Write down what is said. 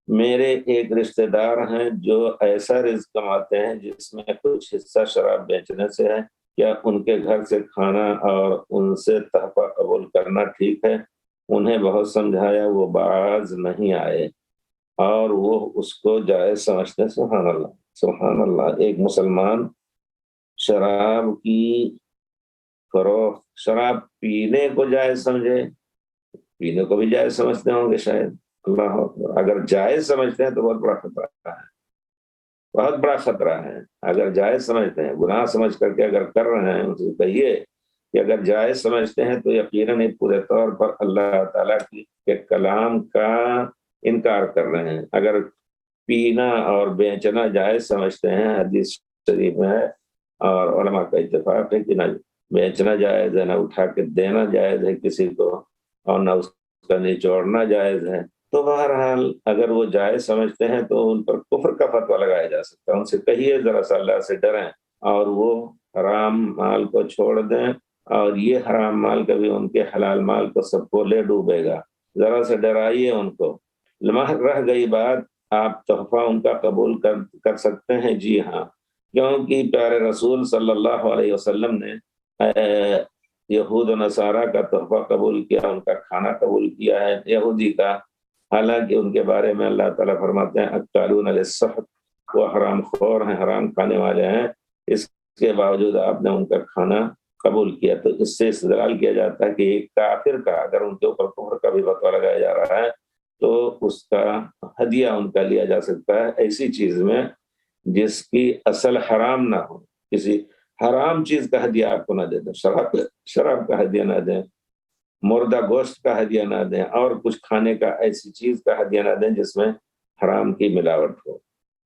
میرے ایک رشتہ دار ہیں جو ایسا رزق کماتے ہیں جس میں کچھ حصہ شراب بیچنے سے ہے، کیا ان کے گھر سے کھانا اور ان سے تحفہ قبول کرنا ٹھیک ہے؟ انہیں بہت سمجھایا، وہ باز نہیں آئے اور وہ اس کو جائز سمجھتے ہیں۔ سبحان اللہ، سبحان اللہ! ایک مسلمان شراب کی فروخت، شراب پینے کو جائز سمجھے، پینے کو بھی جائز سمجھتے ہوں گے شاید، اللہ اکبر! اگر جائز سمجھتے ہیں تو بہت بڑا خطرہ ہے، بہت بڑا خطرہ ہے۔ اگر جائز سمجھتے ہیں، گناہ سمجھ کر کے اگر کر رہے ہیں، ان سے کہیے کہ اگر جائز سمجھتے ہیں تو یقیناً پورے طور پر اللہ تعالیٰ کے کلام کا انکار کر رہے ہیں۔ اگر پینا اور بیچنا جائز سمجھتے ہیں، حدیث شریف میں ہے اور علماء کا اتفاق ہے کہ نہ بیچنا جائز ہے، نہ اٹھا کے دینا جائز ہے کسی کو، اور نہ اس کا نچوڑنا جائز ہے، تو بہرحال اگر وہ جائز سمجھتے ہیں تو ان پر کفر کا فتویٰ لگایا جا سکتا ہے۔ ان سے کہیے ذرا سا اللہ سے ڈریں اور وہ حرام مال کو چھوڑ دیں، اور یہ حرام مال کبھی ان کے حلال مال کو سب کو لے ڈوبے گا۔ ذرا سے ڈرائیے ان کو۔ رہ گئی بات آپ تحفہ ان کا قبول کر سکتے ہیں، جی ہاں، کیونکہ پیارے رسول صلی اللہ علیہ وسلم نے یہود و نصارہ کا تحفہ قبول کیا، ان کا کھانا قبول کیا ہے، یہودی کا، حالانکہ ان کے بارے میں اللہ تعالیٰ فرماتے ہیں اکالون علی السحت، وہ حرام خور ہیں، حرام کھانے والے ہیں، اس کے باوجود آپ نے ان کا کھانا قبول کیا۔ تو اس سے استدلال کیا جاتا ہے کہ ایک کافر کا اگر ان کے اوپر کفر کا بھی فتویٰ لگایا جا رہا ہے تو اس کا ہدیہ ان کا لیا جا سکتا ہے، ایسی چیز میں جس کی اصل حرام نہ ہو۔ کسی حرام چیز کا ہدیہ آپ کو نہ دے دیں، شراب کا ہدیہ نہ دیں، مردہ گوشت کا ہدیہ نہ دیں، اور کچھ کھانے کا ایسی چیز کا ہدیہ نہ دیں جس میں حرام کی ملاوٹ ہو۔